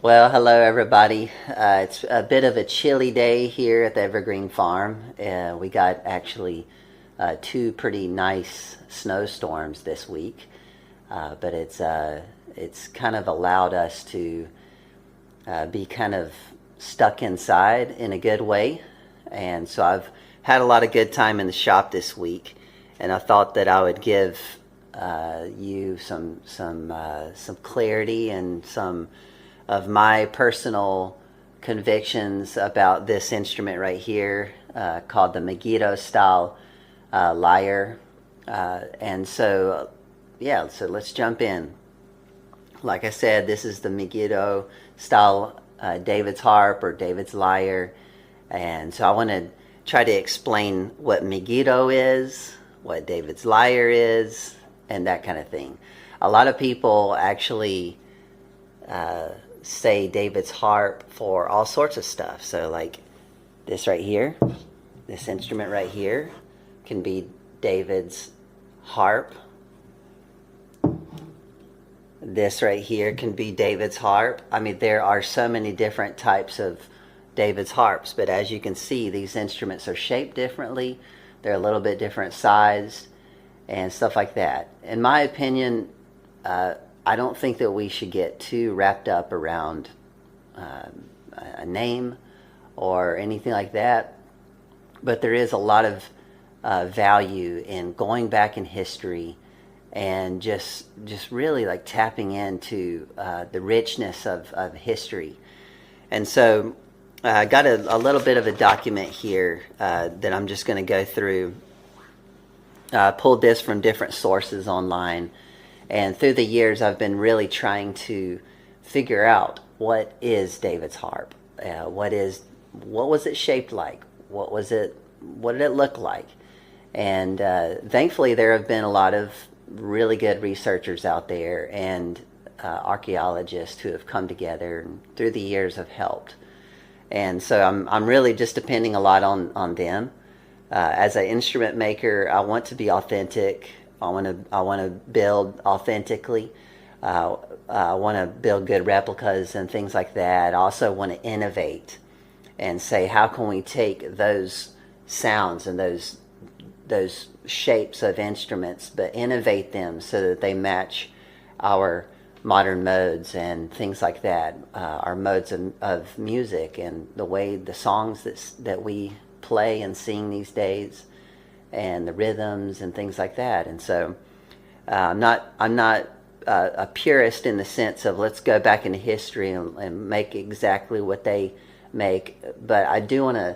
Well, hello everybody. It's a bit of a chilly day here at the Evergreen farm. We got actually two pretty nice snowstorms this week, but it's kind of allowed us to be kind of stuck inside in a good way. And so I've had a lot of good time in the shop this week, and I thought that I would give you some clarity and some of my personal convictions about this instrument right here, called the Megiddo Style Lyre. So let's jump in. Like I said, this is the Megiddo Style David's harp or David's lyre. And so I want to try to explain what Megiddo is, what David's lyre is, and that kind of thing. A lot of people actually say David's harp for all sorts of stuff. So like this right here, this instrument right here can be David's harp. This right here can be David's harp. I mean, there are so many different types of David's harps, but as you can see, these instruments are shaped differently. They're a little bit different sized and stuff like that. In my opinion, I don't think that we should get too wrapped up around a name or anything like that, but there is a lot of value in going back in history and just really like tapping into the richness of history. And so I got a little bit of a document here that I'm just going to go through. Pulled this from different sources online, and through the years I've been really trying to figure out what is David's harp. What was it shaped like? What did it look like? And thankfully there have been a lot of really good researchers out there and archaeologists who have come together and through the years have helped. And so I'm really just depending a lot on them. As an instrument maker, I want to be authentic. I want to build authentically. I want to build good replicas and things like that. I also want to innovate and say, how can we take those sounds and those shapes of instruments, but innovate them so that they match our modern modes and things like that, our modes of music and the way the songs that we play and sing these days, and the rhythms and things like that. And so I'm not a purist in the sense of let's go back into history and make exactly what they make, but I do want to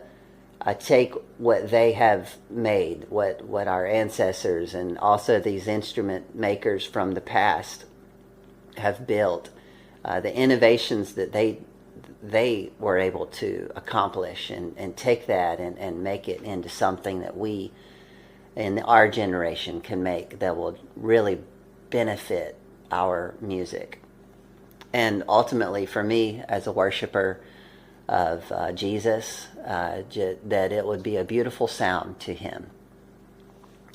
take what they have made, what our ancestors and also these instrument makers from the past have built, the innovations that they were able to accomplish, and take that and make it into something that we in our generation can make that will really benefit our music. And ultimately for me as a worshiper of Jesus, that it would be a beautiful sound to him.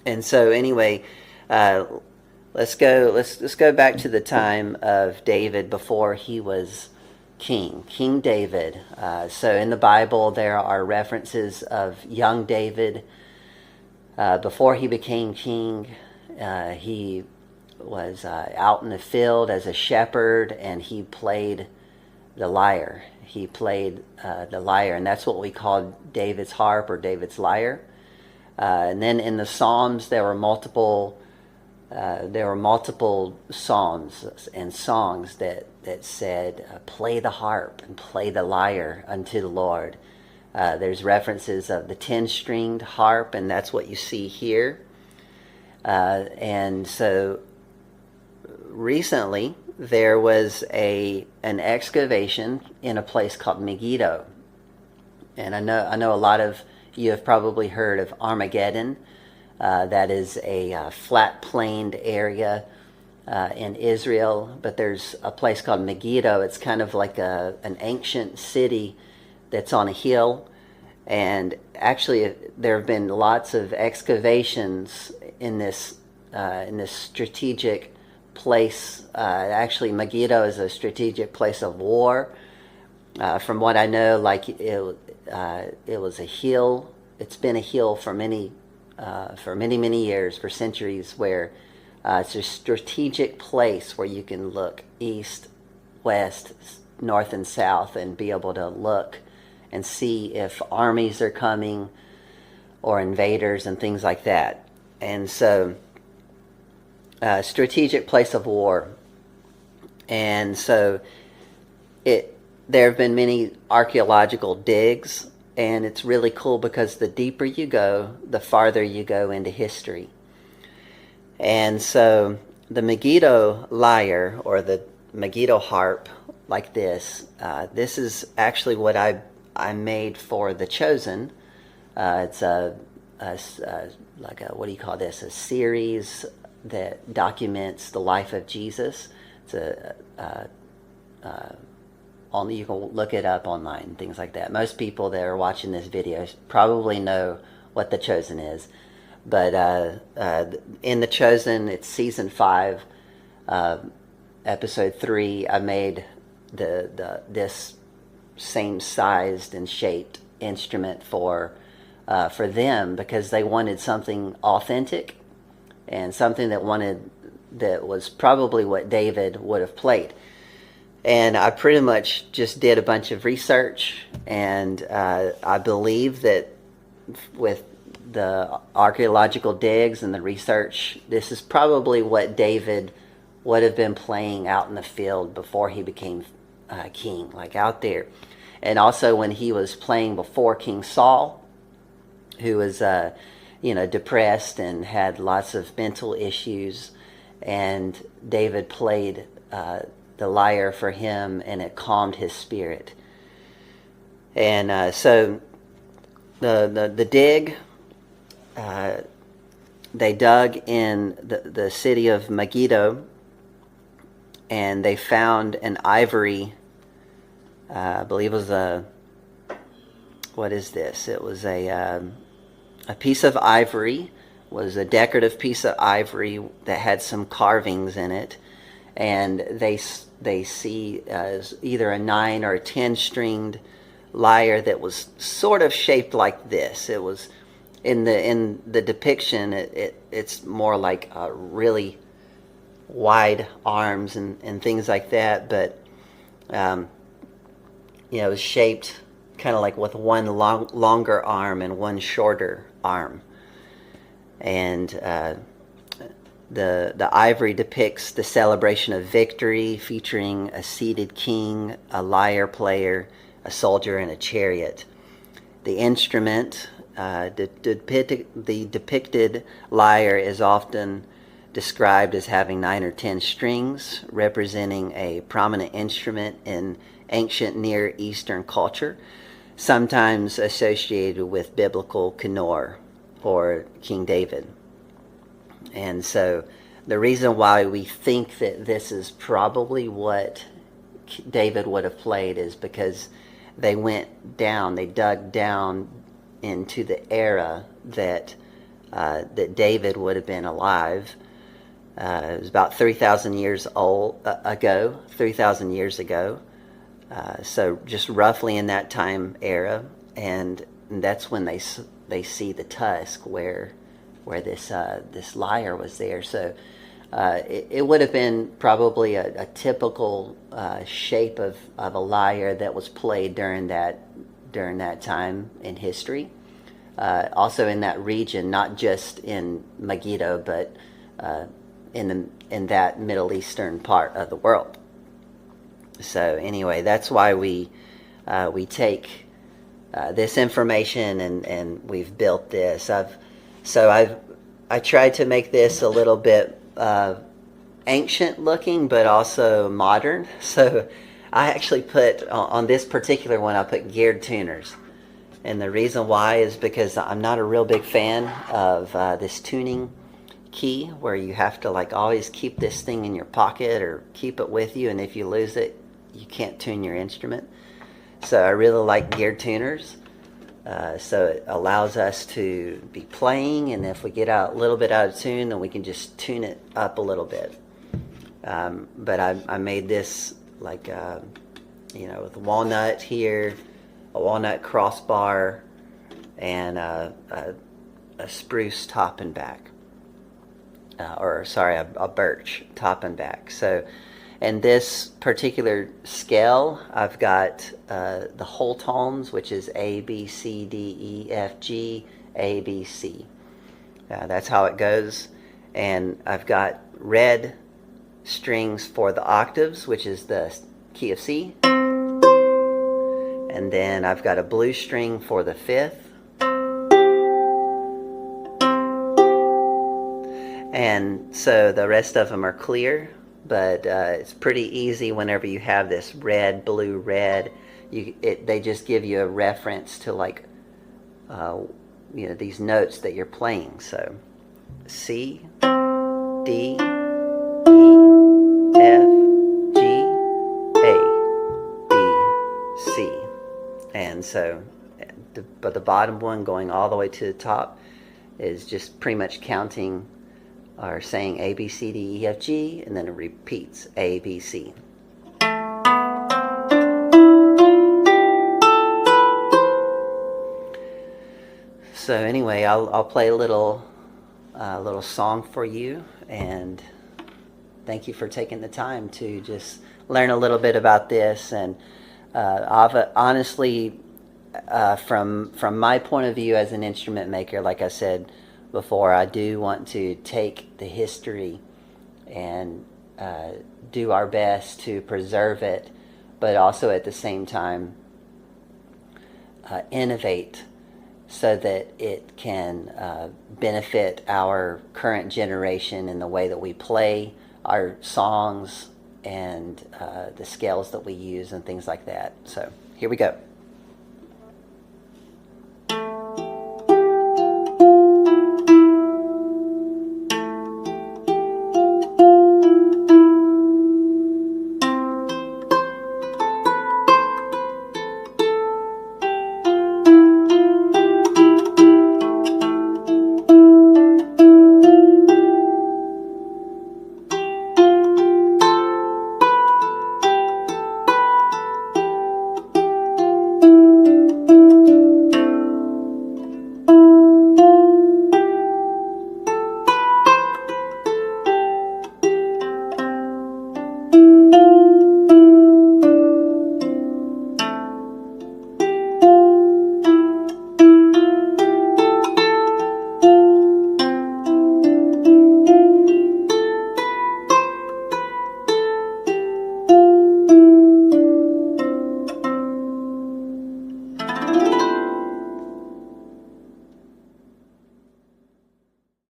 And so anyway, let's go back to the time of David before he was King David. So in the Bible there are references of young David. Before he became king, he was out in the field as a shepherd, and he played the lyre. He played the lyre, and that's what we call David's harp or David's lyre. And then in the Psalms there were multiple psalms and songs that said, play the harp and play the lyre unto the Lord. There's references of the 10-stringed harp, and that's what you see here. And so recently there was an excavation in a place called Megiddo. And I know a lot of you have probably heard of Armageddon. That is a flat-planed area in Israel, but there's a place called Megiddo. It's kind of like an ancient city that's on a hill, and actually there have been lots of excavations in this strategic place. Actually, Megiddo is a strategic place of war. From what I know, like it was a hill. It's been a hill for many years, for centuries, where it's a strategic place where you can look east, west, north, and south, and be able to look and see if armies are coming or invaders and things like that. And so, strategic place of war. And so, there have been many archaeological digs, and it's really cool because the deeper you go, the farther you go into history. And so the Megiddo lyre, or the Megiddo harp, like this is actually what I made for The Chosen. It's like a, what do you call this? A series that documents the life of Jesus. It's you can look it up online, things like that. Most people that are watching this video probably know what The Chosen is. But in The Chosen, it's season 5, episode 3. I made this same sized and shaped instrument for them, because they wanted something authentic and something that was probably what David would have played. And I pretty much just did a bunch of research, and I believe that with the archaeological digs and the research, this is probably what David would have been playing out in the field before he became king, like out there. And also when he was playing before King Saul, who was depressed and had lots of mental issues, and David played the lyre for him, and it calmed his spirit. And so the dig, they dug in the city of Megiddo, and they found an ivory, I believe it was what is this? It was a piece of ivory, was a decorative piece of ivory that had some carvings in it. And they see as either a 9 or a 10-stringed lyre that was sort of shaped like this. It was in the depiction. It's more like really wide arms and things like that. But it was shaped kind of like with one longer arm and one shorter arm. And the ivory depicts the celebration of victory, featuring a seated king, a lyre player, a soldier, and a chariot. The instrument, the depicted lyre, is often described as having 9 or 10 strings, representing a prominent instrument in ancient Near Eastern culture, sometimes associated with biblical Kinnor or King David. And so the reason why we think that this is probably what David would have played is because they dug down into the era that David would have been alive. It was about 3,000 years ago. So just roughly in that time era, and that's when they see the tusk where this lyre was there. So it would have been probably a typical shape of a lyre that was played during that time in history. Also in that region, not just in Megiddo, but in that Middle Eastern part of the world. So anyway, that's why we take this information and we've built this. I tried to make this a little bit ancient looking, but also modern. So I actually put on this particular one, I put geared tuners. And the reason why is because I'm not a real big fan of this tuning key, where you have to like always keep this thing in your pocket or keep it with you, and if you lose it, you can't tune your instrument. So I really like geared tuners. So it allows us to be playing, and if we get a little bit out of tune, then we can just tune it up a little bit. But I made this like, you know, with walnut here, a walnut crossbar, and a spruce top and back. Or sorry, a birch top and back. So, in this particular scale, I've got the whole tones, which is A, B, C, D, E, F, G, A, B, C. That's how it goes. And I've got red strings for the octaves, which is the key of C. And then I've got a blue string for the fifth. And so the rest of them are clear, but it's pretty easy whenever you have this red, blue, red. They just give you a reference to like, you know, these notes that you're playing. So C, D, E, F, G, A, B, C. And so, but the bottom one going all the way to the top is just pretty much counting or saying A, B, C, D, E, F, G, and then it repeats A, B, C. So anyway, I'll play a little song for you, and thank you for taking the time to just learn a little bit about this. And honestly, from my point of view as an instrument maker, like I said before, I do want to take the history and do our best to preserve it, but also at the same time innovate so that it can benefit our current generation in the way that we play our songs and the scales that we use and things like that. So here we go.